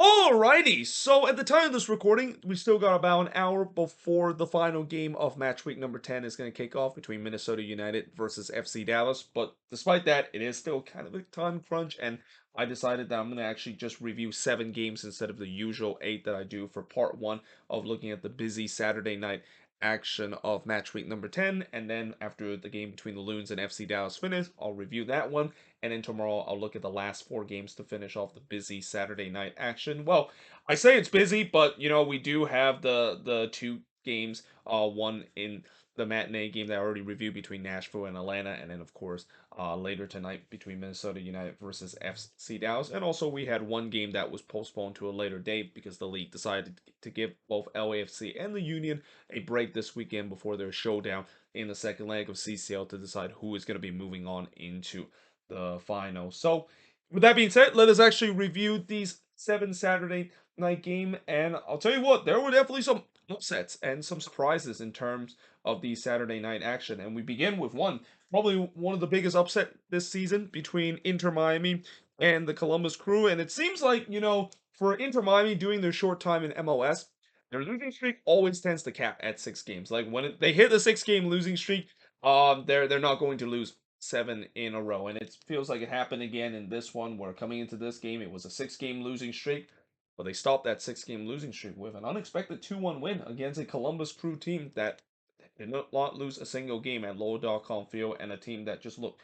Alrighty, so at the time of this recording, we still got about an hour before the final game of match week number 10 is going to kick off between Minnesota United versus FC Dallas. But despite that, it is still kind of a time crunch, and I decided that I'm going to actually just review 7 games instead of the usual 8 that I do for part 1 of looking at the busy Saturday night action of match week number 10. And then after the game between the Loons and FC Dallas finish, I'll review that one. And then tomorrow I'll look at the last 4 games to finish off the busy Saturday night action. Well, I say it's busy, but we do have the 2 games, one in the matinee game that I already reviewed between Nashville and Atlanta, and then of course later tonight between Minnesota United versus FC Dallas. And also we had one game that was postponed to a later date because the league decided to give both LAFC and the Union a break this weekend before their showdown in the second leg of CCL to decide who is going to be moving on into the final. So, with that being said, let us actually review these 7 Saturday night game, and I'll tell you what, there were definitely some upsets and some surprises in terms of the Saturday night action. And we begin with probably one of the biggest upset this season between Inter Miami and the Columbus Crew. And it seems like, for Inter Miami doing their short time in MLS, their losing streak always tends to cap at 6 games. Like when they hit the 6 game losing streak, they're not going to lose 7 in a row, and it feels like it happened again in this one. Where coming into this game, it was a 6 game losing streak, but they stopped that 6 game losing streak with an unexpected 2-1 win against a Columbus Crew team that did not lose a single game at Low.com Field, and a team that just look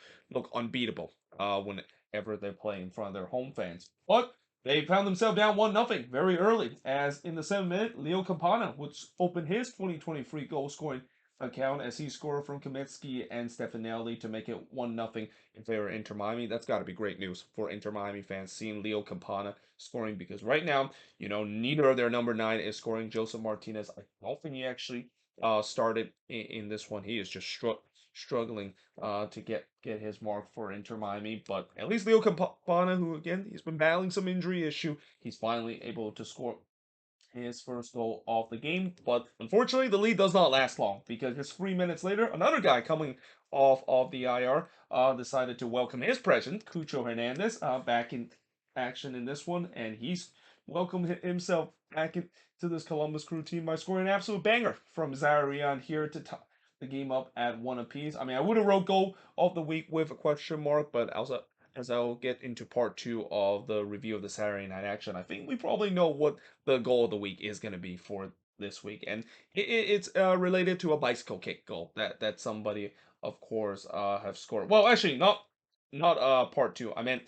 unbeatable whenever they play in front of their home fans. But they found themselves down 1-0 very early, as in the 7th minute, Leo Campana would open his 2023 goal scoring account as he scored from Kaminsky and Stefanelli to make it 1-0 in favor of Inter Miami. That's got to be great news for Inter Miami fans seeing Leo Campana scoring, because right now, neither of their number 9 is scoring. Joseph Martinez, I don't think he actually started in this one. He is just struggling to get his mark for Inter Miami. But at least Leo Campana, who again, he's been battling some injury issue, he's finally able to score his first goal of the game. But unfortunately, the lead does not last long, because just 3 minutes later, another guy coming off of the IR decided to welcome his presence, Cucho Hernandez, back in action in this one, and he's welcomed himself back into this Columbus Crew team by scoring an absolute banger from Zarian here to top the game up at 1 apiece. I mean, I would have wrote goal of the week with a question mark, but also, as I'll get into part 2 of the review of the Saturday night action, I think we probably know what the goal of the week is going to be for this week, and it's related to a bicycle kick goal that somebody, of course, have scored. Well, actually, not part 2. I meant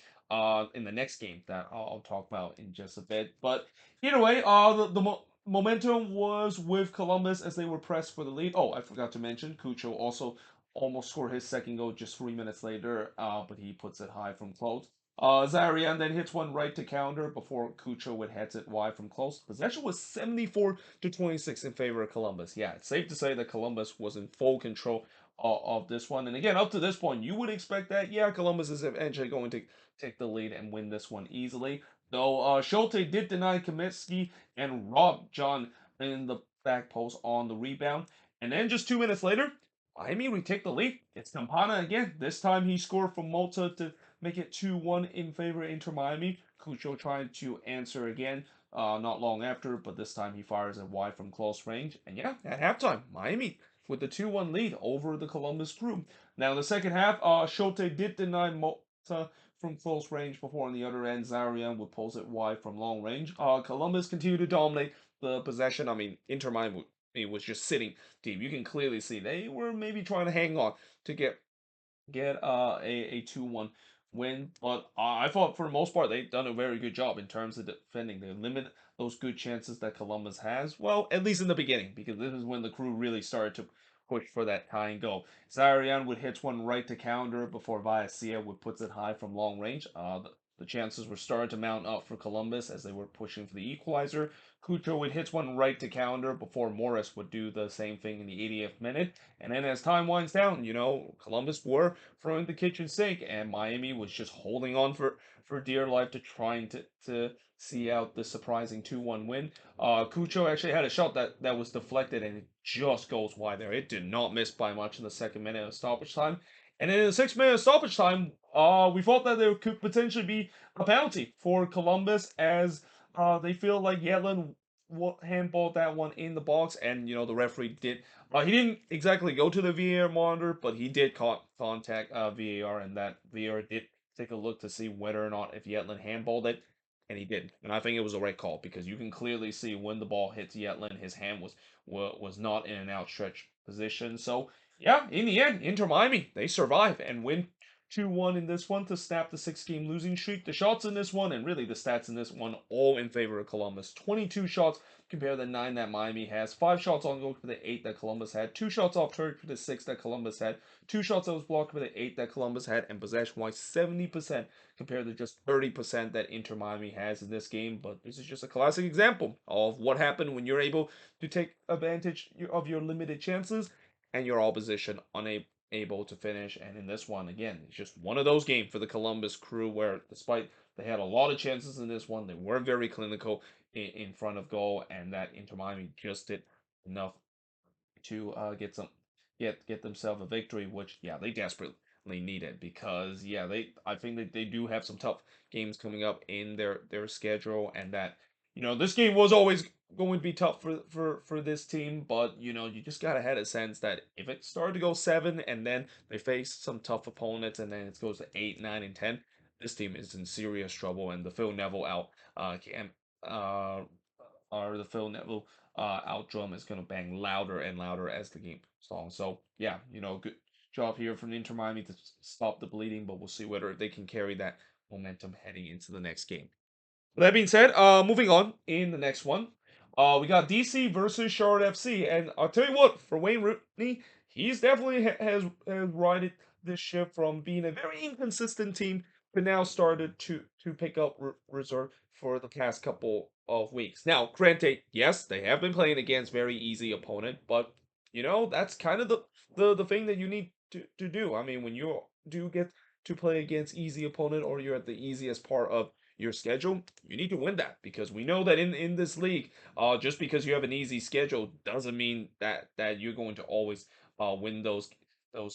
in the next game that I'll talk about in just a bit. But either way, the momentum was with Columbus as they were pressed for the lead. Oh, I forgot to mention, Cucho also almost scored his second goal just 3 minutes later, but he puts it high from close. Zarian then hits one right to counter before Cucho would heads it wide from close. Possession was 74-26 in favor of Columbus. Yeah, it's safe to say that Columbus was in full control of this one. And again, up to this point, you would expect that, yeah, Columbus is eventually going to take the lead and win this one easily. Though Schulte did deny Kaminsky and robbed John in the back post on the rebound. And then just 2 minutes later, Miami retake the lead. It's Campana again. This time he scored from Malta to make it 2-1 in favor of Inter Miami. Cucho tried to answer again not long after, but this time he fires it wide from close range. And yeah, at halftime, Miami with the 2-1 lead over the Columbus Crew. Now in the second half, Schulte did deny Malta from close range before on the other end, Zarian would pulse it wide from long range. Columbus continued to dominate the possession. I mean, Inter Miami was just sitting deep. You can clearly see they were maybe trying to hang on to get a 2-1 win. But I thought for the most part they've done a very good job in terms of defending. They limit those good chances that Columbus has. Well, at least in the beginning, because this is when the Crew really started to push for that tying goal. Zarian would hit one right to counter before Viacia would puts it high from long range. The chances were starting to mount up for Columbus as they were pushing for the equalizer. Cucho would hit one right to counter before Morris would do the same thing in the 80th minute. And then as time winds down, Columbus were throwing the kitchen sink, and Miami was just holding on for dear life to trying to see out the surprising 2-1 win. Cucho actually had a shot that was deflected, and it just goes wide there. It did not miss by much in the second minute of stoppage time. And in the 6 minute stoppage time, we thought that there could potentially be a penalty for Columbus, as they feel like Yedlin handballed that one in the box, and the referee did. He didn't exactly go to the VAR monitor, but he did contact VAR, and that VAR did take a look to see whether or not if Yedlin handballed it, and he did. And I think it was a right call because you can clearly see when the ball hits Yedlin, his hand was not in an outstretched position. So yeah, in the end, Inter Miami they survive and win 2-1 in this one to snap the 6-game losing streak. The shots in this one, and really the stats in this one, all in favor of Columbus. 22 shots compared to the 9 that Miami has. 5 shots on goal for the 8 that Columbus had. 2 shots off target for the 6 that Columbus had. 2 shots that was blocked for the 8 that Columbus had. And possession-wise, 70% compared to just 30% that Inter Miami has in this game. But this is just a classic example of what happened when you're able to take advantage of your limited chances and your opposition unable to finish. And in this one, again, it's just one of those games for the Columbus crew where, despite they had a lot of chances in this one, they were very clinical in front of goal, and that Inter Miami just did enough to get themselves a victory, which yeah they desperately needed because yeah I think that they do have some tough games coming up in their schedule, and that this game was always going to be tough for this team, but you just gotta have a sense that if it started to go 7 and then they face some tough opponents and then it goes to 8, 9, and 10, this team is in serious trouble, and the Phil Neville out camp uh or the Phil Neville out drum is going to bang louder and louder as the game goes on. So yeah, good job here from Inter Miami to stop the bleeding, but we'll see whether they can carry that momentum heading into the next game. That being said, moving on in the next one, we got DC versus Charlotte FC, and I'll tell you what, for Wayne Rooney, he's definitely has righted this ship from being a very inconsistent team to now started to pick up reserve for the past couple of weeks. Now, granted, yes, they have been playing against very easy opponent, but that's kind of the thing that you need to do. I mean, when you do get to play against easy opponent or you're at the easiest part of your schedule, you need to win that because we know that in this league, just because you have an easy schedule doesn't mean that you're going to always win those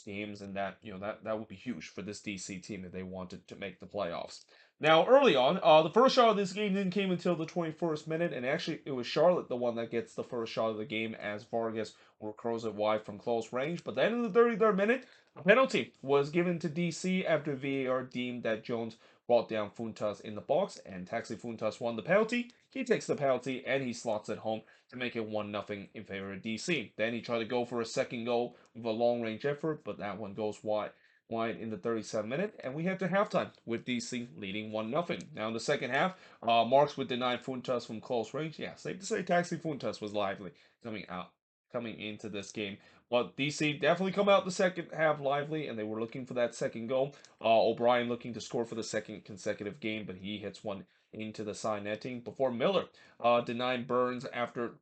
games, and that that would be huge for this DC team if they wanted to make the playoffs. Now, early on, the first shot of this game didn't came until the 21st minute, and actually it was Charlotte the one that gets the first shot of the game as Vargas will cross it wide from close range. But then in the 33rd minute, a penalty was given to DC after VAR deemed that Jones brought down Funtas in the box, and Taxi Funtas won the penalty. He takes the penalty and he slots it home to make it 1-0 in favor of DC. Then he tried to go for a second goal with a long range effort, but that one goes wide in the 37th minute, and we head to halftime with DC leading 1-0. Now in the second half, Marks would deny Funtas from close range. Yeah, safe to say Taxi Funtas was lively coming into this game. But DC definitely come out the second half lively, and they were looking for that second goal. O'Brien looking to score for the second consecutive game, but he hits one into the side netting before Miller denying Burns after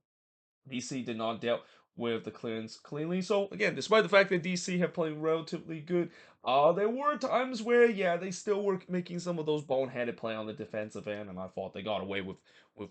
DC did not deal with the clearance cleanly. So again, despite the fact that DC have played relatively good, there were times where yeah they still were making some of those boneheaded play on the defensive end, and I thought they got away with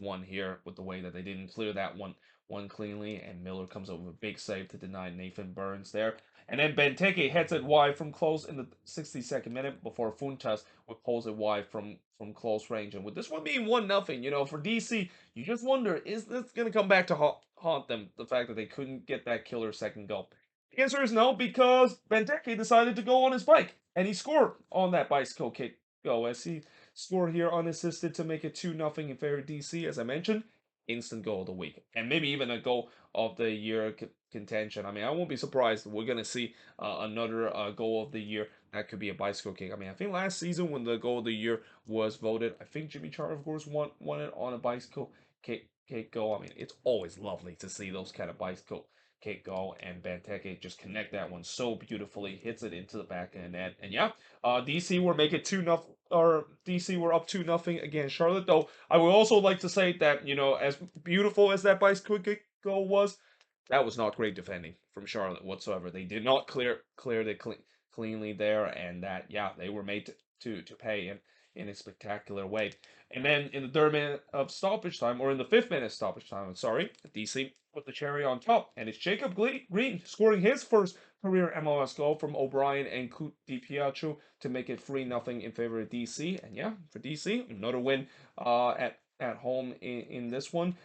one here with the way that they didn't clear that one cleanly, and Miller comes up with a big save to deny Nathan Burns there. And then Benteke heads it wide from close in the 62nd minute before Funtas would pulls it wide from close range. And with this one being 1-0, for DC, you just wonder, is this going to come back to haunt them, the fact that they couldn't get that killer second goal? The answer is no, because Benteke decided to go on his bike, and he scored on that bicycle kick go, as he scored here unassisted to make it 2-0 in favor of DC, as I mentioned. Instant goal of the week, and maybe even a goal of the year contention. I mean, I won't be surprised we're going to see another goal of the year. That could be a bicycle kick. I mean, I think last season when the goal of the year was voted, I think Jimmy Charter, of course, won it on a bicycle kick goal. I mean, it's always lovely to see those kind of bicycle kick goal, and Benteke just connect that one so beautifully, hits it into the back of the net. And yeah, DC were make it 2-0, or DC were up 2-0 against Charlotte. Though I would also like to say that as beautiful as that bicycle kick goal was, that was not great defending from Charlotte whatsoever. They did not clear it cleanly there, and that yeah they were made to pay in a spectacular way. And then in the 3rd minute of stoppage time, or in the 5th minute stoppage time, I'm sorry, DC put the cherry on top, and it's Jacob Green scoring his first career MLS goal from O'Brien and Coot DiPietro to make it 3-0 in favor of DC. And yeah, for DC, another win at at home in this one.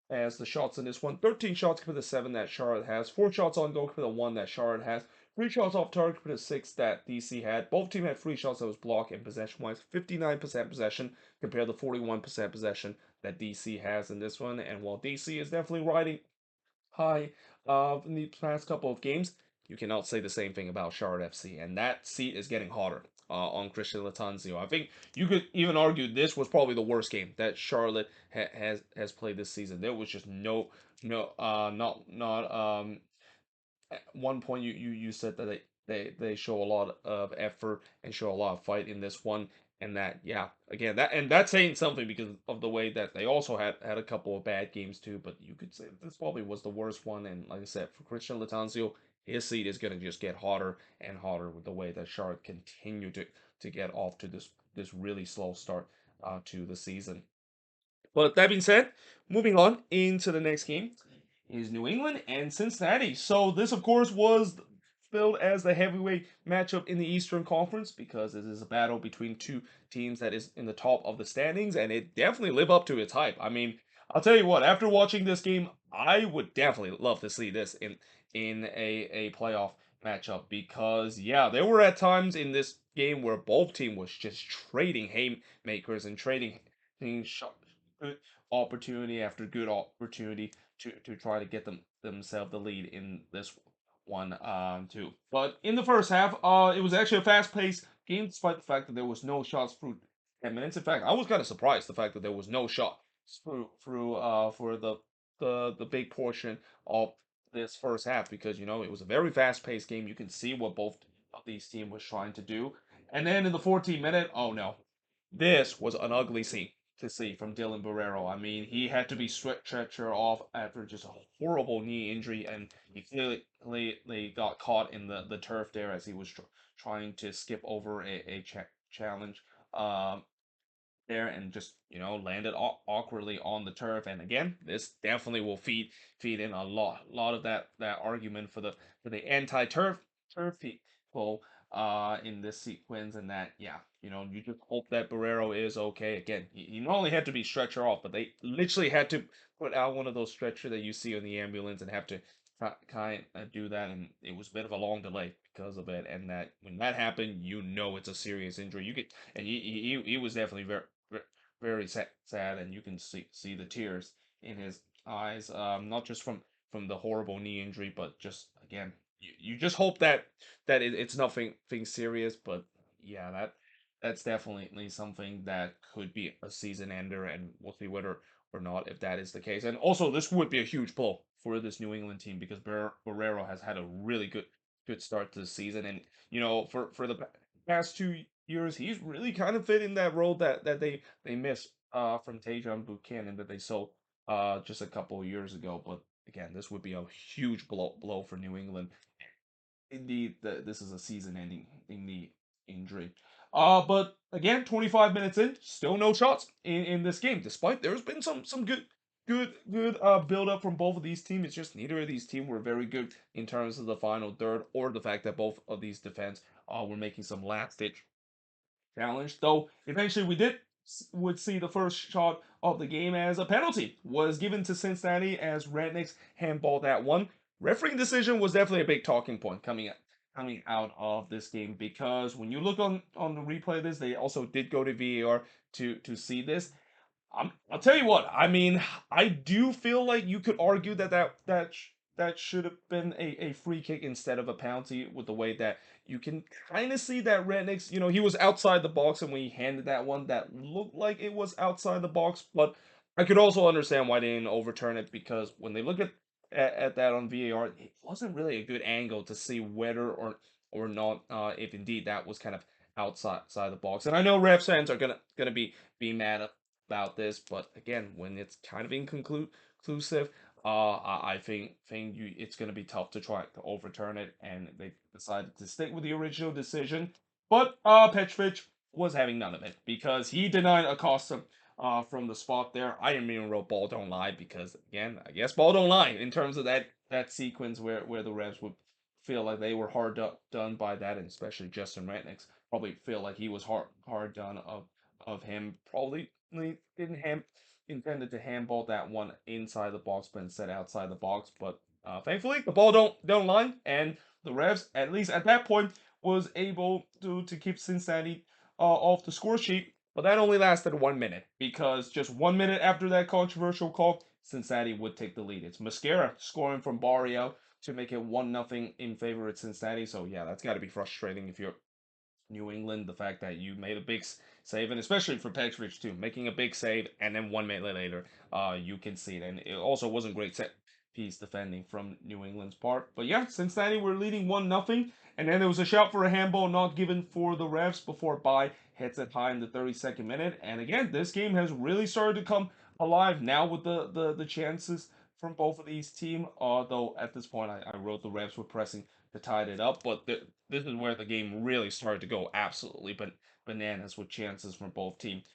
As the shots in this one, 13 shots compared to 7 that Charlotte has, 4 shots on goal compared to 1 that Charlotte has, 3 shots off target compared to 6 that DC had. Both teams had 3 shots that was blocked, and possession-wise, 59% possession compared to 41% possession that DC has in this one. And while DC is definitely riding high in the past couple of games, you cannot say the same thing about Charlotte FC, and that seat is getting hotter on Christian Latanzio. I think you could even argue this was probably the worst game that Charlotte has played this season. There was just not at one point you said that they show a lot of effort and show a lot of fight in this one, and that, yeah, again, that's saying something because of the way that they also had a couple of bad games too. But you could say this probably was the worst one. And like I said, for Christian Latanzio, his seat is going to just get hotter and hotter with the way that Charlotte continue to get off to this really slow start to the season. But that being said, moving on into the next game is New England and Cincinnati. So this, of course, was billed as the heavyweight matchup in the Eastern Conference because it is a battle between two teams that is in the top of the standings, and it definitely lived up to its hype. I mean, I'll tell you what, after watching this game, I would definitely love to see this in a playoff matchup because, yeah, there were at times in this game where both team was just trading haymakers and trading shot, good opportunity after good opportunity to try to get themselves the lead in this one too. But in the first half, it was actually a fast-paced game despite the fact that there was no shots through 10 minutes. In fact, I was kind of surprised the fact that there was no shot through for the big portion of this first half because it was a very fast-paced game. You can see what both of these teams was trying to do. And then in the 14th minute, oh no, this was an ugly scene to see from Dylan Barrero. I mean, he had to be stretcher off after just a horrible knee injury, and he clearly got caught in the turf there as he was trying to skip over a challenge. Um, there and just landed awkwardly on the turf. And again, this definitely will feed in a lot of that argument for the anti turf people in this sequence. And that, yeah, you just hope that Barrero is okay. Again, he not only had to be stretcher off, but they literally had to put out one of those stretcher that you see in the ambulance and have to kind of do that. And it was a bit of a long delay because of it. And that when that happened, it's a serious injury. You could and he was definitely very sad, and you can see the tears in his eyes, not just from the horrible knee injury, but just again, you just hope that it's nothing serious. But yeah, that's definitely something that could be a season ender, and we'll see whether or not if that is the case. And also, this would be a huge blow for this New England team because Barrero has had a really good start to the season, and for the past 2 years, he's really kind of fit in that role that they missed from Tajon Buchanan that they saw just a couple of years ago. But again, this would be a huge blow for New England. Indeed, this is a season-ending in the injury. But again, 25 minutes in, still no shots in this game, despite there's been some good build up from both of these teams. It's just neither of these teams were very good in terms of the final third, or the fact that both of these defense were making some last ditch challenge. Though eventually would see the first shot of the game as a penalty was given to Cincinnati as Rednecks handballed that one. Refereeing decision was definitely a big talking point coming out of this game because when you look on the replay of this, they also did go to VAR to see this. I'll tell you what. I mean, I do feel like you could argue that should have been a free kick instead of a penalty with the way that you can kind of see that Rednick's, he was outside the box, and when he handed that one, that looked like it was outside the box. But I could also understand why they didn't overturn it because when they look at that on VAR, it wasn't really a good angle to see whether or not if indeed that was kind of outside the box. And I know ref fans are gonna be mad about this, but again, when it's kind of inconclusive, I think it's going to be tough to try to overturn it, and they decided to stick with the original decision. But Petrovic was having none of it because he denied Acosta from the spot there. I didn't even wrote ball don't lie because again, I guess ball don't lie in terms of that sequence where the refs would feel like they were done by that, and especially Justin Ratnick's probably feel like he was hard done of him. Probably didn't intended to handball that one inside the box, but instead outside the box. But thankfully, the ball don't line, and the refs, at least at that point, was able to keep Cincinnati off the score sheet. But that only lasted 1 minute because just 1 minute after that controversial call, Cincinnati would take the lead. It's Mascara scoring from Barrio to make it 1-0 in favor of Cincinnati. So yeah, that's got to be frustrating if you're New England. The fact that you made a big save, and especially for Petrovic too, making a big save, and then 1 minute later, you can see it. And it also wasn't great set piece defending from New England's part. But yeah, Cincinnati were leading 1-0, and then there was a shout for a handball not given for the refs before Bai hits it high in the 32nd minute. And again, this game has really started to come alive now with the chances from both of these teams. Though at this point, I wrote the refs were pressing to tie it up, but this is where the game really started to go absolutely bananas with chances from both teams.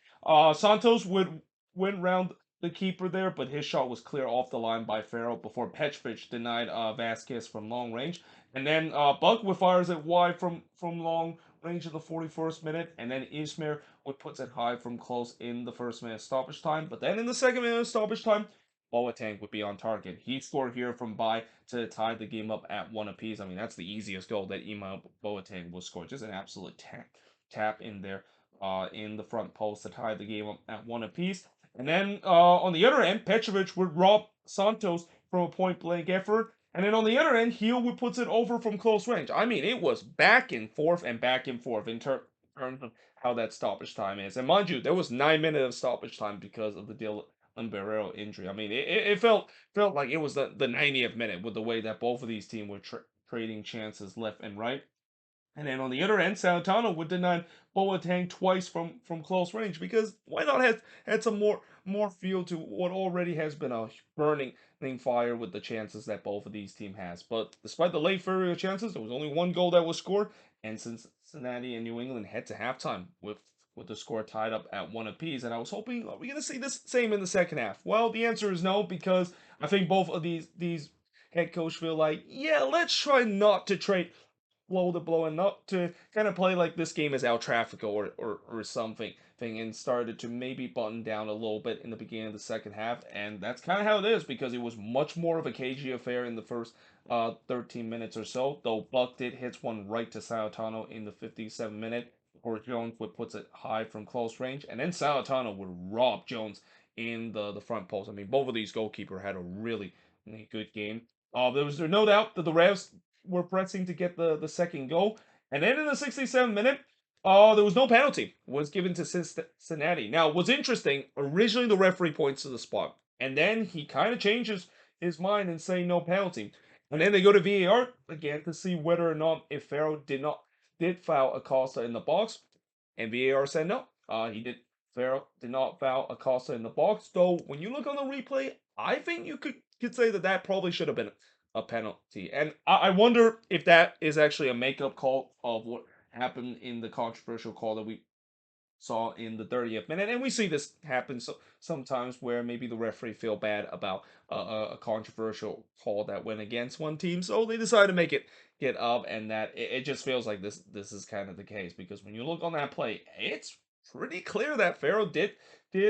Santos would went round the keeper there, but his shot was clear off the line by Farrell before Petrovic denied Vasquez from long range. And then Buck would fires it wide from long range in the 41st minute, and then Ismail would puts it high from close in the first minute stoppage time. But then in the second minute of stoppage time, Boateng would be on target. He scored here from Bai to tie the game up at one apiece. I mean, that's the easiest goal that Ima Boateng will score. Just an absolute tap in there in the front post to tie the game up at one apiece. And then on the other end, Petrovic would rob Santos from a point blank effort. And then on the other end, Heel would puts it over from close range. I mean, it was back and forth in terms of how that stoppage time is. And mind you, there was 9 minutes of stoppage time because of the deal Barrero injury. I mean, it felt like it was the 90th minute with the way that both of these teams were trading chances left and right. And then on the other end, Santana would deny Boateng twice from close range because why not have had some more feel to what already has been a burning fire with the chances that both of these teams has. But despite the late flurry of chances, there was only one goal that was scored, and Cincinnati and New England head to halftime with the score tied up at one apiece. And I was hoping, are we gonna see this same in the second half? Well, the answer is no, because I think both of these head coach feel like, yeah, let's try not to trade blow the blow and not to kind of play like this game is El Trafico or something and started to maybe button down a little bit in the beginning of the second half. And that's kind of how it is because it was much more of a cagey affair in the first 13 minutes or so, though Buck did hits one right to Salatano in the 57th minute, or Jones would puts it high from close range, and then Salatano would rob Jones in the front post. I mean, both of these goalkeeper had a really good game. There was no doubt that the Revs were pressing to get the second goal. And then in the 67th minute, there was no penalty. It was given to Cincinnati. Now, what's interesting, originally the referee points to the spot. And then he kind of changes his mind and saying no penalty. And then they go to VAR again to see whether or not if Farrell did foul Acosta in the box. And VAR said no. Farrell did not foul Acosta in the box. Though when you look on the replay, I think you could say that probably should have been a penalty. And I wonder if that is actually a makeup call of what happened in the controversial call that we saw in the 30th minute. And we see this happen sometimes where maybe the referee feel bad about a controversial call that went against one team. So they decide to make it get up, and that it just feels like this is kind of the case. Because when you look on that play, it's pretty clear that Farrell did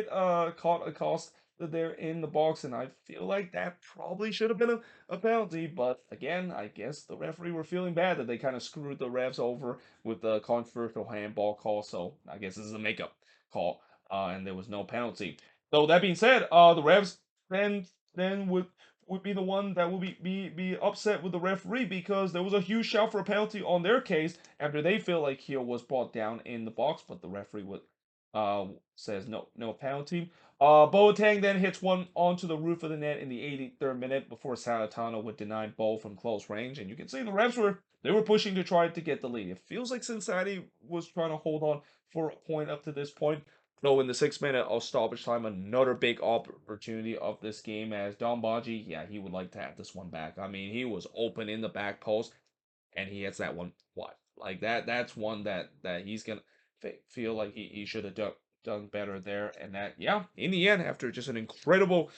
caught a cost there in the box, and I feel like that probably should have been a penalty. But again, I guess the referee were feeling bad that they kind of screwed the refs over with the controversial handball call. So I guess this is a makeup call, and there was no penalty. So that being said, the refs then would be the one that will be upset with the referee because there was a huge shout for a penalty on their case after they feel like Heel was brought down in the box, but the referee would says no penalty. Boateng then hits one onto the roof of the net in the 83rd minute before Salatano would deny ball from close range, and you can see the refs were pushing to try to get the lead. It feels like Cincinnati was trying to hold on for a point up to this point. Though in the 6 minute of stoppage time, another big opportunity of this game as Don Baji, yeah, he would like to have this one back. I mean, he was open in the back post, and he hits that one. What? Like that's one that he's gonna feel like he should have done better there. And that, yeah, in the end, after just an incredible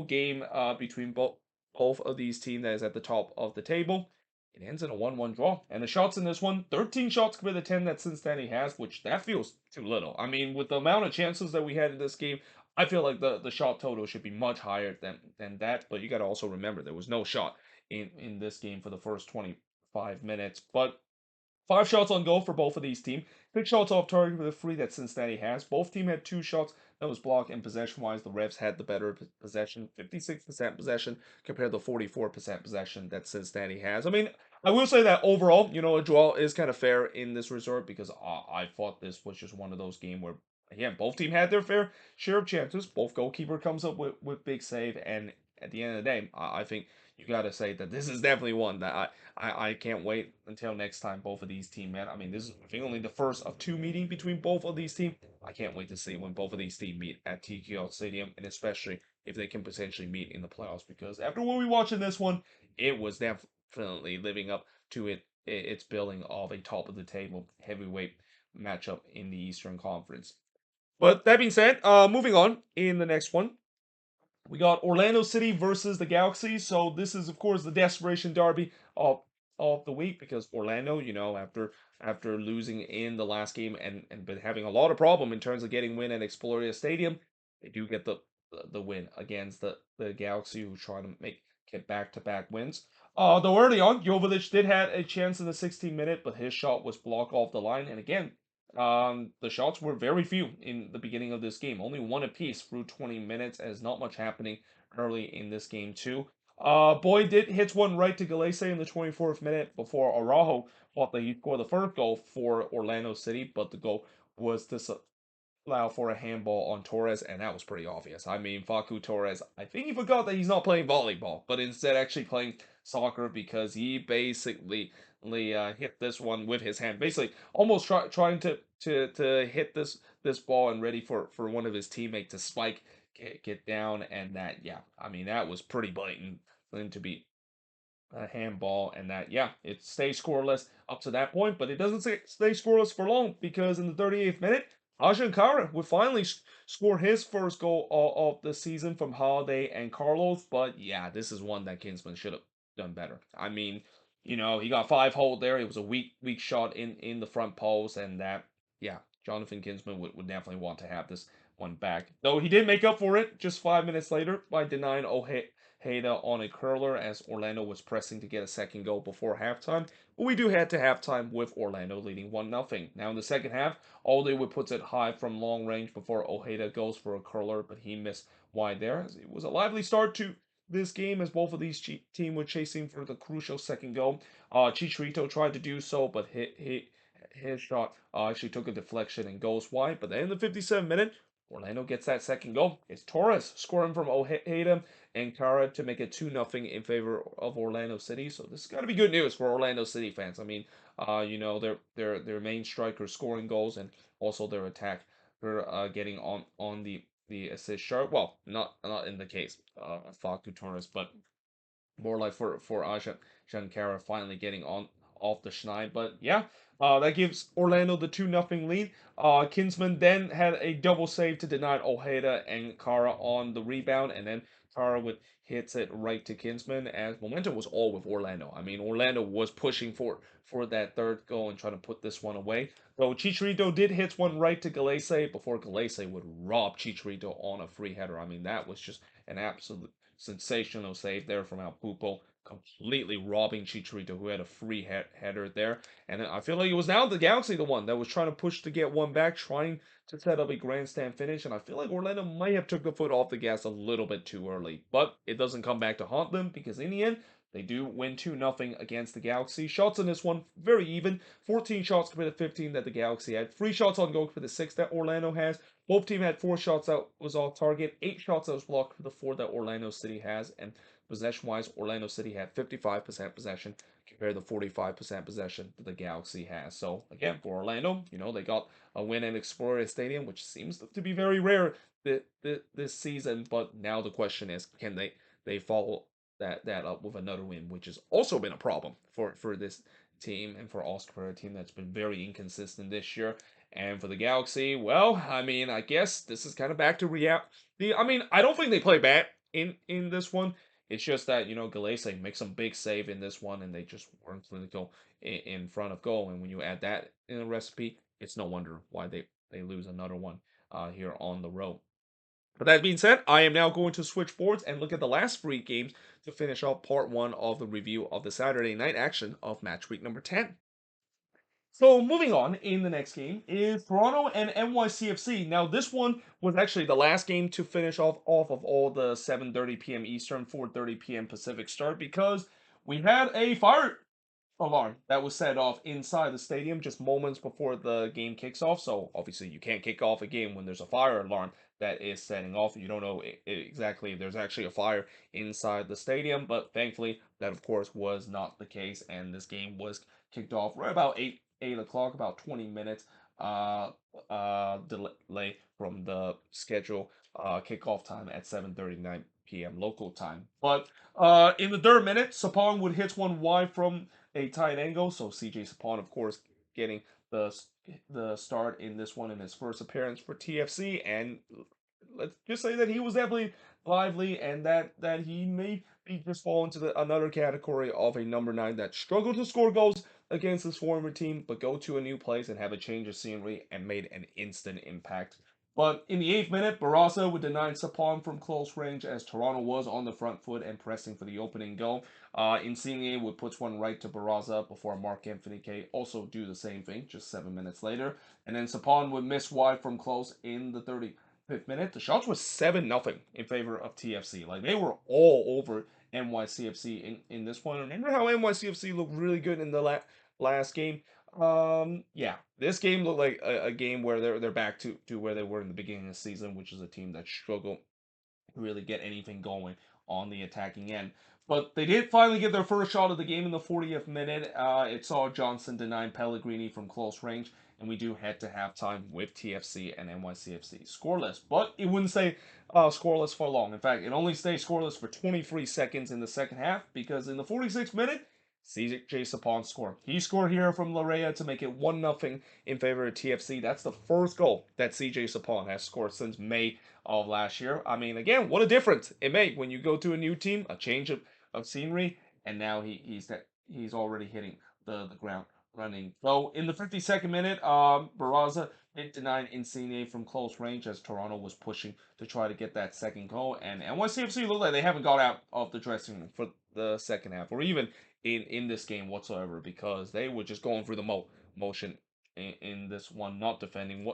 game between both of these teams that is at the top of the table, it ends in a 1-1 draw. And the shots in this one, 13 shots compared to 10 that Cincinnati has, which that feels too little. I mean, with the amount of chances that we had in this game, I feel like the shot total should be much higher than that. But you got to also remember there was no shot in this game for the first 25 minutes. But 5 shots on goal for both of these teams. 6 shots off target for the three that Cincinnati has. Both teams had 2 shots that was blocked, and possession-wise, the Revs had the better possession. 56% possession compared to 44% possession that Cincinnati has. I mean, I will say that overall, a draw is kind of fair in this resort because I thought this was just one of those games where, again, both teams had their fair share of chances. Both goalkeeper comes up with big save, and at the end of the day, I think you got to say that this is definitely one that I can't wait until next time both of these teams met. I mean, this is I think only the first of 2 meeting between both of these teams. I can't wait to see when both of these teams meet at TQL Stadium, and especially if they can potentially meet in the playoffs. Because after what we watched in this one, it was definitely living up to its billing of a top of the table heavyweight matchup in the Eastern Conference. But that being said, moving on in the next one, we got Orlando City versus the Galaxy. So this is, of course, the desperation derby of the week because Orlando, after losing in the last game and been having a lot of problem in terms of getting win at Exploria Stadium, they do get the win against the Galaxy, who trying to get back-to-back wins. Though early on, Jovic did have a chance in the 16th minute, but his shot was blocked off the line. And again, the shots were very few in the beginning of this game, only one apiece through 20 minutes, as not much happening early in this game too. Boyd did hit one right to Galese in the 24th minute before Araujo thought that he'd score the first goal for Orlando City, but the goal was allow for a handball on Torres, and that was pretty obvious. I mean, Facu Torres, I think he forgot that he's not playing volleyball, but instead actually playing soccer because he basically hit this one with his hand, basically almost trying to hit this ball and ready for one of his teammates to spike, get down, and that, yeah, I mean, that was pretty blatant to be a handball, and that, yeah, it stays scoreless up to that point, but it doesn't stay scoreless for long because in the 38th minute, Ajan Kara would finally score his first goal of the season from Holiday and Carlos. But yeah, this is one that Kinsman should have done better. I mean, he got 5 hold there. It was a weak shot in the front post, and that, yeah, Jonathan Kinsman would definitely want to have this one back. Though he did make up for it just 5 minutes later by denying Ojeda on a curler as Orlando was pressing to get a second goal before halftime. But we do head to halftime with Orlando leading 1-0. Now in the second half, Alderwood puts it high from long range before Ojeda goes for a curler, but he missed wide there. It was a lively start to this game as both of these teams were chasing for the crucial second goal. Chicharito tried to do so, but his shot actually took a deflection and goes wide. But then in the 57th minute, Orlando gets that second goal. It's Torres scoring from Ojeda and Kara to make it 2-0 in favor of Orlando City. So this has got to be good news for Orlando City fans. I mean, their main striker scoring goals and also their attack. They're getting on the assist chart. Well, not in the case of Facu Torres, but more like for Aja Shankara finally getting on off the schneid. But yeah, that gives Orlando the 2-0 lead. Kinsman then had a double save to deny Ojeda and Kara on the rebound, and then Kara would hits it right to Kinsman as momentum was all with Orlando. I mean, Orlando was pushing for that third goal and trying to put this one away. Though Chicharito did hit one right to Galese before Galese would rob Chicharito on a free header. I mean, that was just an absolute sensational save there from Alpupo, completely robbing Chicharito, who had a free header there. And I feel like it was now the Galaxy the one that was trying to push to get one back, trying to set up a grandstand finish. And I feel like Orlando might have took the foot off the gas a little bit too early. But it doesn't come back to haunt them because in the end, they do win 2-0 against the Galaxy. Shots in this one, very even. 14 shots compared to 15 that the Galaxy had. 3 shots on goal for the 6 that Orlando has. Both teams had 4 shots that was off target. 8 shots that was blocked for the 4 that Orlando City has. And possession-wise, Orlando City had 55% possession compared to 45% possession that the Galaxy has. So, again, for Orlando, they got a win at Exploria Stadium, which seems to be very rare this season. But now the question is, can they follow that up with another win, which has also been a problem for this team and for Oscar, a team that's been very inconsistent this year. And for the Galaxy, well, I mean, I guess this is kind of back to reality. I mean, I don't think they play bad in this one. It's just that Galese makes some big save in this one, and they just weren't clinical in front of goal. And when you add that in a recipe, it's no wonder why they lose another one here on the road. But that being said, I am now going to switch boards and look at the last 3 games to finish off part 1 of the review of the Saturday night action of match week number 10. So moving on, in the next game is Toronto and NYCFC. Now this one was actually the last game to finish off of all the 7:30 p.m. Eastern, 4:30 p.m. Pacific start, because we had a fire alarm that was set off inside the stadium just moments before the game kicks off. So obviously you can't kick off a game when there's a fire alarm that is setting off. You don't know exactly if there's actually a fire inside the stadium, but thankfully that of course was not the case, and this game was kicked off right about 8 o'clock, about 20 minutes delay from the schedule kickoff time at 7:39 p.m. local time. But in the third minute, Sapong would hit one wide from a tight angle. So CJ Sapong, of course, getting the start in this one in his first appearance for TFC, and let's just say that he was definitely lively, and that he may be just fall into another category of a number 9 that struggled to score goals against his former team, but go to a new place and have a change of scenery and made an instant impact. But in the 8th minute, Barraza would deny Sapong from close range as Toronto was on the front foot and pressing for the opening goal. Insigne would put one right to Barraza before Marc-Anthony Kaye also do the same thing just 7 minutes later. And then Sapong would miss wide from close in the 35th minute. The shots were 7-0 in favor of TFC. Like, they were all over NYCFC in this one. Remember how NYCFC looked really good in the last game? Yeah, this game looked like a game where they're back to where they were in the beginning of the season, which is a team that struggled to really get anything going on the attacking end. But they did finally get their first shot of the game in the 40th minute. It saw Johnson denying Pellegrini from close range, and we do head to halftime with TFC and NYCFC scoreless. But it wouldn't stay scoreless for long. In fact, it only stayed scoreless for 23 seconds in the second half, because in the 46th minute, CJ Sapong scored. He scored here from Larea to make it 1-0 in favor of TFC. That's the first goal that CJ Sapong has scored since May of last year. I mean, again, what a difference it made when you go to a new team, a change of scenery, and now he's already hitting the ground running. So in the 52nd minute, Barraza did deny Insigne from close range as Toronto was pushing to try to get that second goal, and NYCFC looked like they haven't got out of the dressing room for the second half, or even in this game whatsoever, because they were just going through the motion in this one, not defending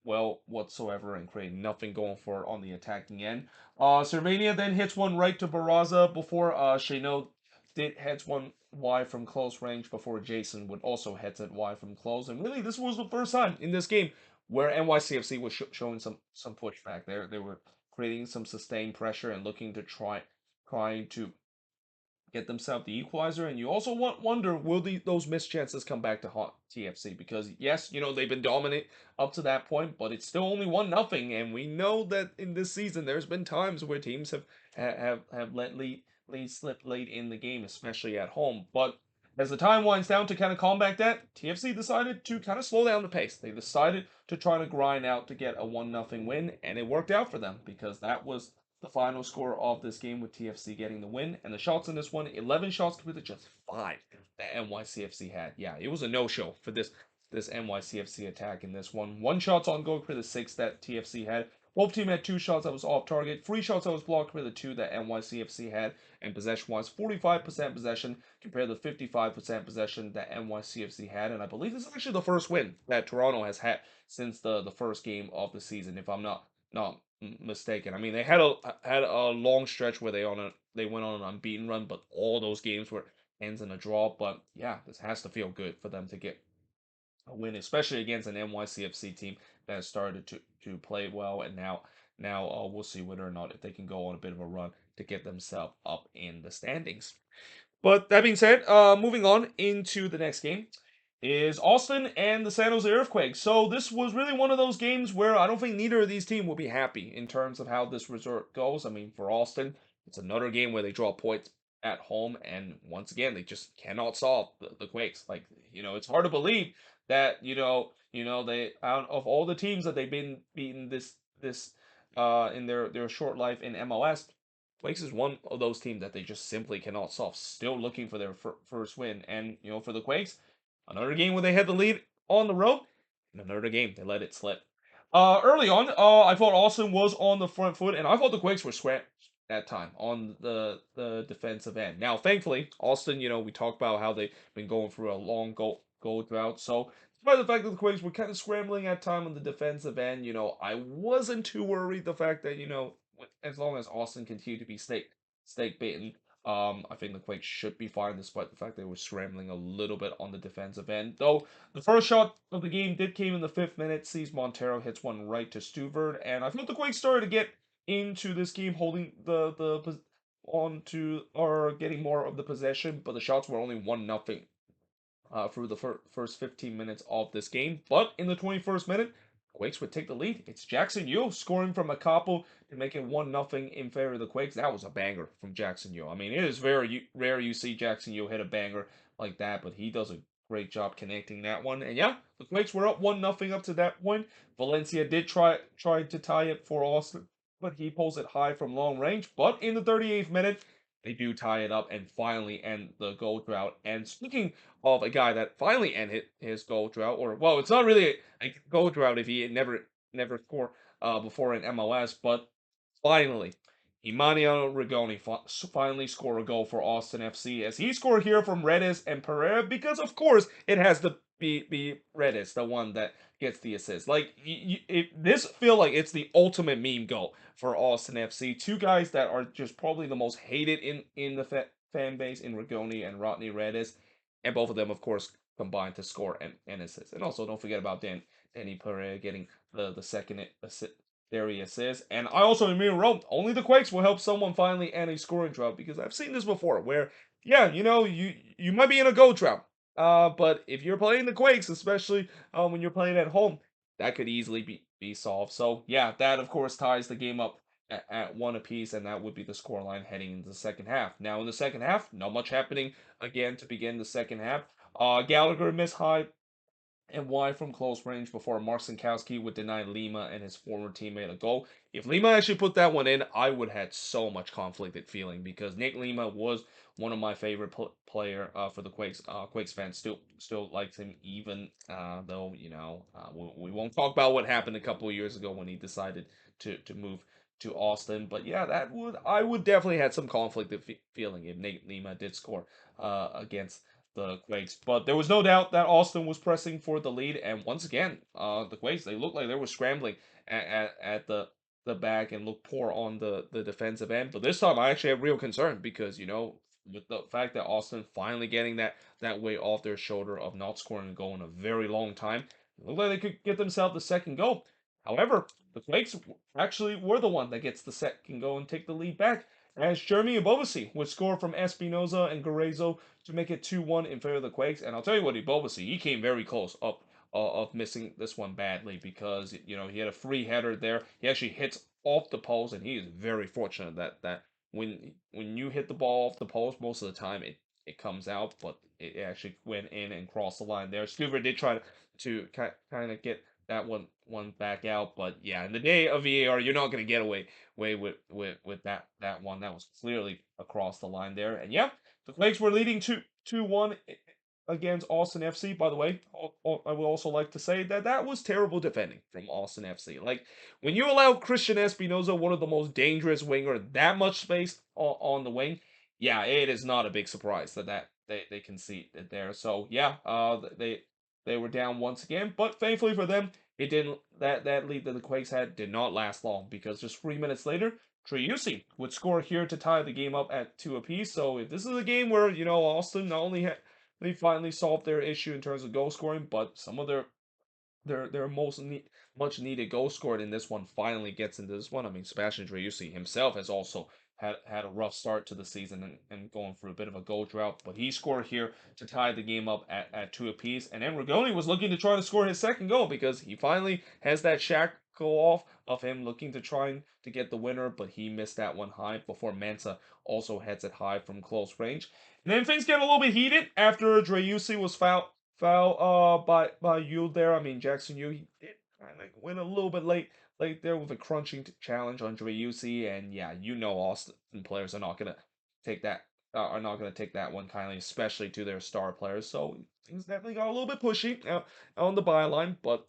whatsoever, and creating nothing going for it on the attacking end. Cervania then hits one right to Barraza before Shano did heads one wide from close range before Jason would also heads it wide from close. And really, this was the first time in this game where NYCFC was showing some pushback. They were creating some sustained pressure and looking to trying to get themselves the equalizer. And you also wonder, will those missed chances come back to haunt TFC? Because yes, they've been dominant up to that point, but it's still only 1-0, and we know that in this season there's been times where teams have let lead slip late in the game, especially at home. But as the time winds down to kind of combat that, TFC decided to kind of slow down the pace. They decided to try to grind out to get a 1-0 win, and it worked out for them, because that was the final score of this game, with TFC getting the win. And the shots in this one, 11 shots compared to just 5 that NYCFC had. Yeah, it was a no-show for this NYCFC attack in this one. 1 shot on goal for the 6 that TFC had. Both teams had 2 shots that was off target, 3 shots that was blocked for the 2 that NYCFC had, and possession-wise, 45% possession compared to 55% possession that NYCFC had. And I believe this is actually the first win that Toronto has had since the first game of the season, if I'm not mistaken. I mean, they had a long stretch where they went on an unbeaten run, but all those games were ends in a draw. But yeah, this has to feel good for them to get a win, especially against an NYCFC team that has started to play well, and now we'll see whether or not if they can go on a bit of a run to get themselves up in the standings. But that being said, moving on into the next game is Austin and the San Jose Earthquakes. So this was really one of those games where I don't think neither of these teams will be happy in terms of how this result goes. I mean, for Austin, it's another game where they draw points at home, and once again, they just cannot solve the Quakes. Like, it's hard to believe that they, out of all the teams that they've been beaten this in their short life in MLS, Quakes is one of those teams that they just simply cannot solve. Still looking for their first win, and for the Quakes, another game where they had the lead on the road, and another game they let it slip. Early on, I thought Austin was on the front foot, and I thought the Quakes were scrapped that time on the defensive end. Now, thankfully, Austin, we talked about how they've been going through a long goal drought. So, despite the fact that the Quakes were kind of scrambling at time on the defensive end, I wasn't too worried. The fact that as long as Austin continued to be stake bitten, I think the Quakes should be fine, despite the fact they were scrambling a little bit on the defensive end. Though the first shot of the game did came in the 5th minute. Sees Montero hits one right to Stuvert, and I thought the Quakes started to get into this game, holding on to or getting more of the possession, but the shots were only 1-0 through the first 15 minutes of this game. But in the 21st minute, Quakes would take the lead. It's Jackson Yu scoring from a couple to make it 1-0 in favor of the Quakes. That was a banger from Jackson Yu. I mean, it is very rare you see Jackson Yu hit a banger like that, but he does a great job connecting that one. And yeah, the Quakes were up 1-0 up to that point. Valencia did try to tie it for Austin, but he pulls it high from long range. But in the 38th minute, they do tie it up and finally end the goal drought. And speaking of a guy that finally ended his goal drought, or well, it's not really a goal drought if he never scored before in MLS, but finally, Emmanuel Rigoni finally scored a goal for Austin FC as he scored here from Redis and Pereira because of course it has to be Redis, the one that gets the assist. Like this feel like it's the ultimate meme goal for Austin FC. Two guys that are just probably the most hated in the fan base in Rigoni and Rodney Redis, and both of them, of course, combined to score and assist. And also, don't forget about Danny Pereira getting the second assist. There he assists. And I also admit, Rome, only the Quakes will help someone finally end a scoring drought because I've seen this before where, yeah, you might be in a goal drought. But if you're playing the Quakes, especially when you're playing at home, that could easily be solved. So yeah, that of course ties the game up at one apiece, and that would be the scoreline heading into the second half. Now in the second half, not much happening again to begin the second half. Gallagher missed high and wide from close range before Mark Sinkowski would deny Lima and his former teammate a goal. If Lima actually put that one in, I would have had so much conflicted feeling because Nick Lima was one of my favorite player for the Quakes. Quakes fans still likes him, even though we won't talk about what happened a couple of years ago when he decided to move to Austin. But yeah, I would definitely had some conflicted feeling if Nate Lima did score against the Quakes. But there was no doubt that Austin was pressing for the lead, and once again, the Quakes, they looked like they were scrambling at the back and looked poor on the defensive end. But this time, I actually have real concern because with the fact that Austin finally getting that weight off their shoulder of not scoring a goal in a very long time, it looked like they could get themselves the second goal. However, the Quakes actually were the one that gets the second goal and take the lead back, as Jeremy Ebobisse would score from Espinoza and Guerrezo to make it 2-1 in favor of the Quakes. And I'll tell you what, Ebobisse, he came very close of missing this one badly because he had a free header there. He actually hits off the post, and he is very fortunate that when you hit the ball off the post, most of the time it comes out, but it actually went in and crossed the line there. Stuver did try to kind of get that one back out, but yeah, in the day of VAR, you're not going to get away with that one. That was clearly across the line there, and yeah, the Quakes were leading 2-1 against Austin FC. By the way, I would also like to say that was terrible defending from Austin FC. Like when you allow Christian Espinoza, one of the most dangerous winger, that much space on the wing, yeah, it is not a big surprise that they concede there. So yeah, they were down once again, but thankfully for them, it didn't. That lead that the Quakes had did not last long because just 3 minutes later, Triusi would score here to tie the game up at two apiece. So if this is a game where Austin not only they finally solved their issue in terms of goal scoring, but some of their much needed goal scored in this one finally gets into this one. I mean, Sebastian Driussi himself has also had a rough start to the season and going through a bit of a goal drought, but he scored here to tie the game up at two apiece. And then Rigoni was looking to try to score his second goal because he finally has that shackle off of him looking to try to get the winner, but he missed that one high before Mensa also heads it high from close range. And then things get a little bit heated after Driussi was foul by Yule there. I mean, Jackson Yule, he did kind of went a little bit late there with a crunching challenge on Driussi, and yeah, Austin players are not gonna take that one kindly, especially to their star players. So things definitely got a little bit pushy on the byline, but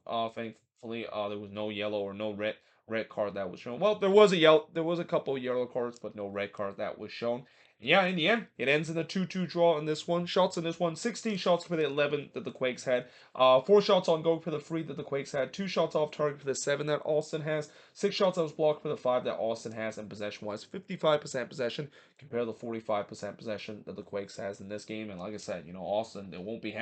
Thankfully, there was no yellow or no red card that was shown. Well, there was a couple of yellow cards, but no red card that was shown. Yeah, in the end, it ends in a 2-2 draw in this one. Shots in this one, 16 shots for the 11 that the Quakes had. 4 shots on goal for the 3 that the Quakes had. 2 shots off target for the 7 that Austin has. 6 shots that was blocked for the 5 that Austin has. And possession-wise, 55% possession compared to the 45% possession that the Quakes has in this game. And like I said, Austin, they won't be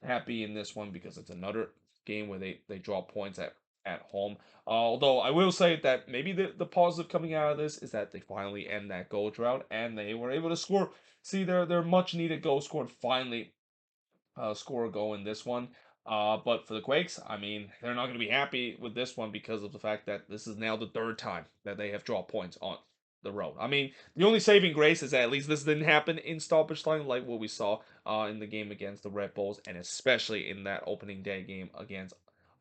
happy in this one because it's another game where they draw points at home. Although I will say that maybe the positive coming out of this is that they finally end that goal drought and they were able to score. See their much needed goal scored finally score a goal in this one. But for the Quakes, I mean, they're not going to be happy with this one because of the fact that this is now the third time that they have drawn points on the road. I mean, the only saving grace is that at least this didn't happen in stoppage time like what we saw in the game against the Red Bulls and especially in that opening day game against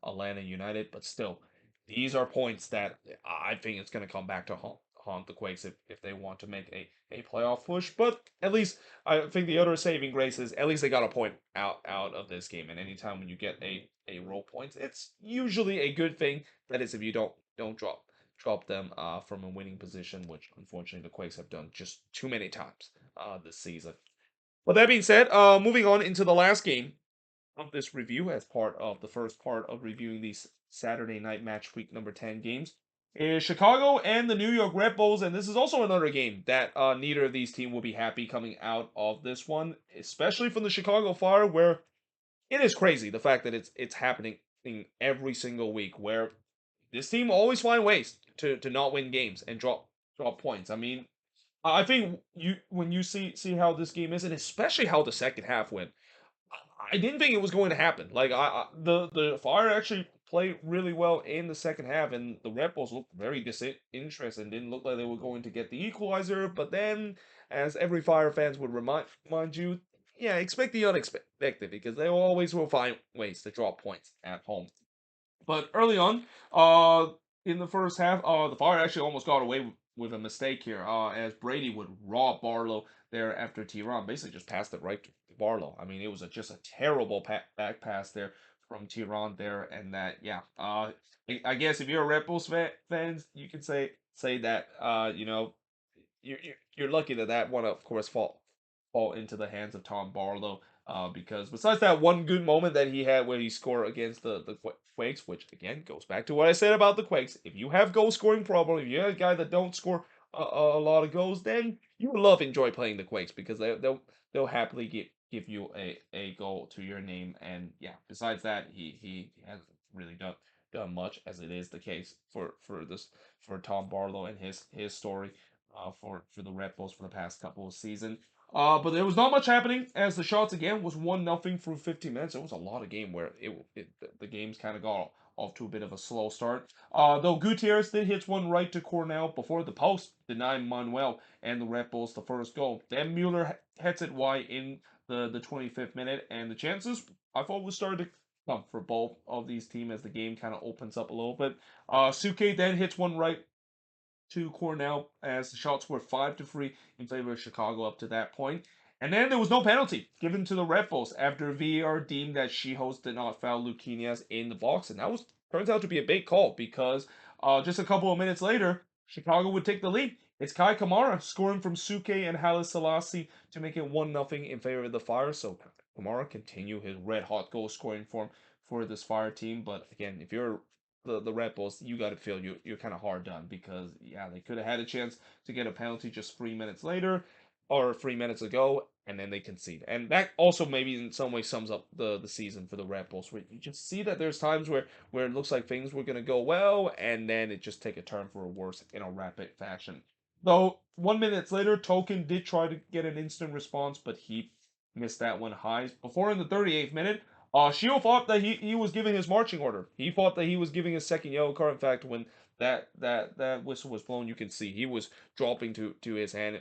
Atlanta United. But still, these are points that I think it's going to come back to haunt the Quakes if they want to make a playoff push. But at least I think the other saving grace is at least they got a point out of this game. And anytime when you get a roll points, it's usually a good thing. That is if you don't drop them from a winning position, which unfortunately the Quakes have done just too many times this season. But that being said, moving on into the last game of this review as part of the first part of reviewing these Saturday night match week number 10 games is Chicago and the New York Red Bulls, and this is also another game that neither of these teams will be happy coming out of this one, especially from the Chicago Fire, where it is crazy the fact that it's happening in every single week, where this team always find ways to not win games and drop points. I mean, I think you when you see how this game is, and especially how the second half went, I didn't think it was going to happen. Like the Fire actually played really well in the second half, and the Red Bulls looked very disinterested and didn't look like they were going to get the equalizer. But then, as every Fire fans would remind you, yeah, expect the unexpected because they always will find ways to drop points at home. But early on, in the first half, the Fire actually almost got away with a mistake here, as Brady would rob Barlow there after T-Ron basically just passed it right to Barlow. I mean, it was just a terrible back pass there from T-Ron there, and that, yeah. I guess if you're a Red Bulls fans, you can say that, you're lucky that that one, of course, fall into the hands of Tom Barlow. Because besides that one good moment that he had where he scored against the Quakes, which again goes back to what I said about the Quakes. If you have goal scoring problem, if you're a guy that don't score a lot of goals, then you will enjoy playing the Quakes because they'll happily give you a goal to your name. And yeah, besides that, he hasn't really done much, as it is the case for Tom Barlow and his story for the Red Bulls for the past couple of seasons. But there was not much happening as the shots again was 1-0 through 15 minutes. It was a lot of game where the games kind of got off to a bit of a slow start. Though Gutierrez did hit one right to Cornell before the post, denying Manuel and the Red Bulls the first goal. Then Mueller heads it wide in the 25th minute, and the chances I thought was starting to come for both of these teams as the game kind of opens up a little bit. Suke then hits one right to Cornell as the shots were 5-3 in favor of Chicago up to that point. And then there was no penalty given to the Red Bulls after VAR deemed that Shihos did not foul Luquinhas in the box. And that was turns out to be a big call because just a couple of minutes later, Chicago would take the lead. It's Kai Kamara scoring from Suke and Haile Selassie to make it 1-0 in favor of the Fire. So Kamara continue his red hot goal scoring form for this Fire team. But again, if you're the Red Bulls, you got to feel you're kind of hard done because yeah, they could have had a chance to get a penalty just 3 minutes later or 3 minutes ago, and then they concede. And that also maybe in some way sums up the season for the Red Bulls, where you just see that there's times where it looks like things were gonna go well, and then it just take a turn for a worse in a rapid fashion. Though 1 minute later, Token did try to get an instant response, but he missed that one high. Before in the 38th minute, Shield thought that he was giving his marching order. He thought that he was giving a second yellow card. In fact, when that whistle was blown, you can see he was dropping to his hand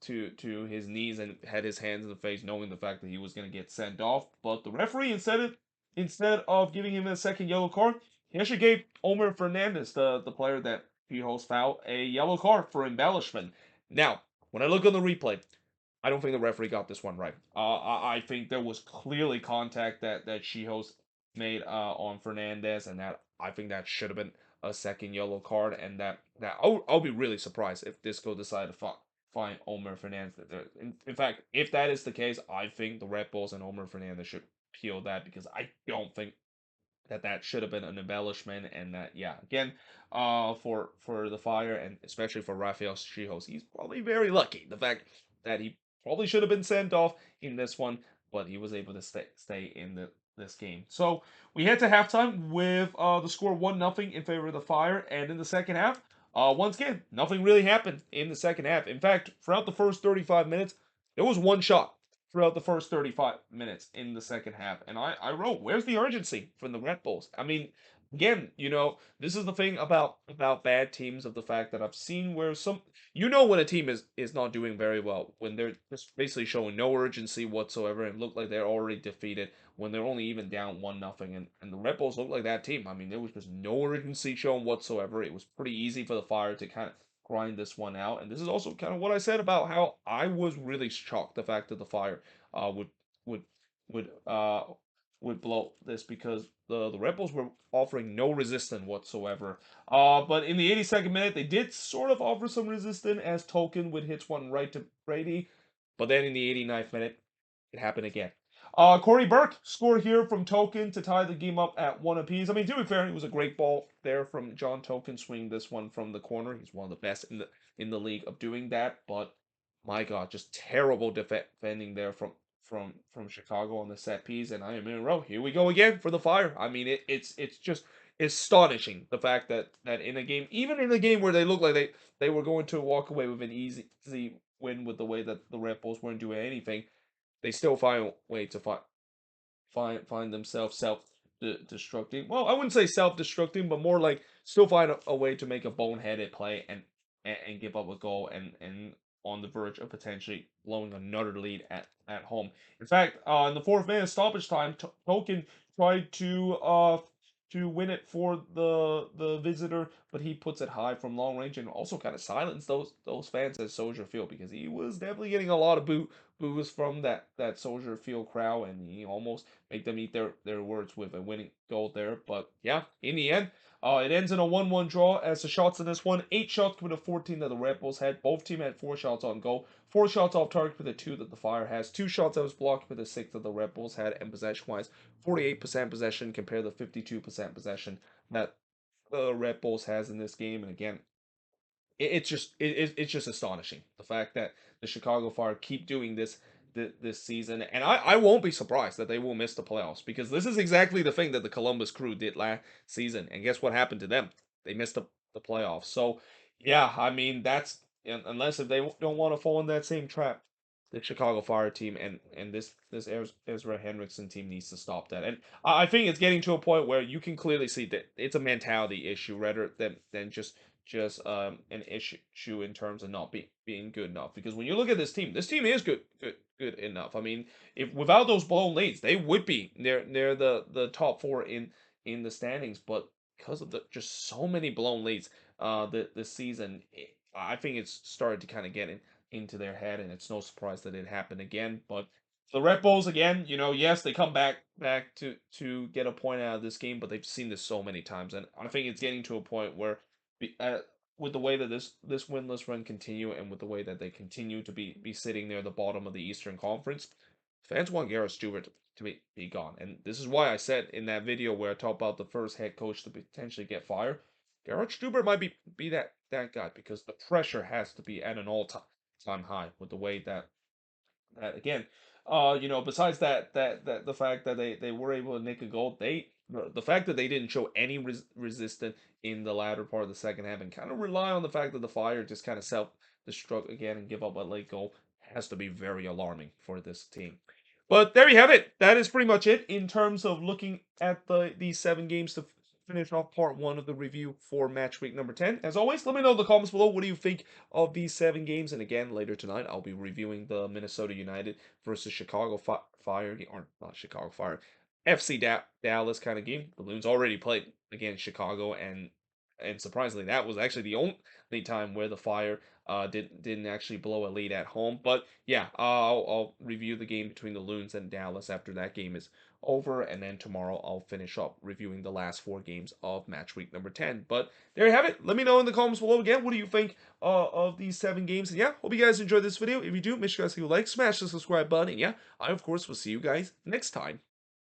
to his knees and had his hands in the face, knowing the fact that he was going to get sent off. But the referee instead of giving him a second yellow card, he actually gave Omer Fernandez, the player that he hosts foul, a yellow card for embellishment. Now, when I look on the replay, I don't think the referee got this one right. I think there was clearly contact that Shihos made on Fernandez, and that I think that should have been a second yellow card, and I'll be really surprised if Disco decided to fine Omer Fernandez. In fact, if that is the case, I think the Red Bulls and Omer Fernandez should appeal that, because I don't think that should have been an embellishment, and that, yeah, again, for the Fire, and especially for Rafael Chihos, he's probably very lucky the fact that he probably should have been sent off in this one, but he was able to stay in this game. So we head to halftime with the score 1-0 in favor of the Fire, and in the second half, once again, nothing really happened in the second half. In fact, throughout the first 35 minutes, there was one shot throughout the first 35 minutes in the second half. And I wrote, where's the urgency from the Red Bulls? I mean, again, this is the thing about bad teams, of the fact that I've seen where when a team is not doing very well, when they're just basically showing no urgency whatsoever and look like they're already defeated, when they're only even down 1-0. And the Red Bulls look like that team. I mean, there was just no urgency shown whatsoever. It was pretty easy for the Fire to kind of grind this one out. And this is also kind of what I said about how I was really shocked the fact that the Fire would would would uh would blow this, because the Red Bulls were offering no resistance whatsoever. But in the 82nd minute, they did sort of offer some resistance as Token would hit one right to Brady. But then in the 89th minute, it happened again. Corey Burke scored here from Token to tie the game up at one apiece. I mean, to be fair, it was a great ball there from John Token, swinging this one from the corner. He's one of the best in the league of doing that. But my God, just terrible defending there from Chicago on the set piece. And I am in a row. Here we go again for the Fire. I mean, it's just astonishing the fact that in a game, even in a game where they look like they were going to walk away with an easy win, with the way that the Red Bulls weren't doing anything, they still find a way to find themselves self-destructing. Well, I wouldn't say self-destructing, but more like still find a way to make a boneheaded play, and give up a goal, and on the verge of potentially blowing another lead at home. In fact, in the fourth minute stoppage time, Token tried to win it for the visitor, but he puts it high from long range, and also kind of silenced those fans at Soldier Field, because he was definitely getting a lot of boos from that Soldier Field crowd, and he almost make them eat their words with a winning goal there. But yeah, in the end, it ends in a 1-1 draw, as the shots in this one, 8 shots with the 14 that the Red Bulls had. Both teams had 4 shots on goal, 4 shots off target with the 2 that the Fire has, 2 shots that was blocked with the 6 that the Red Bulls had, and possession-wise, 48% possession compared to 52% possession that the Red Bulls has in this game. And again, it's just astonishing the fact that the Chicago Fire keep doing this season, and I won't be surprised that they will miss the playoffs, because this is exactly the thing that the Columbus Crew did last season, and guess what happened to them? They missed the playoffs. So yeah, I mean, that's, unless if they don't want to fall in that same trap, the Chicago Fire team and this Ezra Henriksen team needs to stop that. And I think it's getting to a point where you can clearly see that it's a mentality issue rather than just an issue in terms of not being good enough. Because when you look at this team is good enough. I mean, if without those blown leads, they would be near the top 4 in the standings. But because of the just so many blown leads, this season, I think it's started to kind of get into their head, and it's no surprise that it happened again. But the Red Bulls again, yes, they come back to get a point out of this game, but they've seen this so many times, and I think it's getting to a point where, with the way that this winless run continue, and with the way that they continue to be sitting near the bottom of the Eastern Conference, fans want Gareth Stewart to be gone. And this is why I said in that video where I talked about the first head coach to potentially get fired, Gareth Stewart might be that guy, because the pressure has to be at an all time high, with the way that again, besides that the fact that they were able to nick a goal, the fact that they didn't show any resistance in the latter part of the second half, and kind of rely on the fact that the Fire just kind of self-destruct again and give up a late goal, has to be very alarming for this team. But there you have it. That is pretty much it in terms of looking at these 7 games to finish off part 1 of the review for match week number 10. As always, let me know in the comments below, what do you think of these 7 games? And again, later tonight, I'll be reviewing the Minnesota United versus Chicago Fire, or not Chicago Fire, FC Dallas kind of game. Balloons already played against Chicago, and And surprisingly, that was actually the only time where the Fire didn't actually blow a lead at home. But yeah, I'll review the game between the Loons and Dallas after that game is over, and then tomorrow I'll finish up reviewing the last 4 games of match week number 10. But there you have it. Let me know in the comments below again, what do you think of these 7 games? And yeah, hope you guys enjoyed this video. If you do, make sure you guys leave a like, smash the subscribe button, and yeah, I of course will see you guys next time.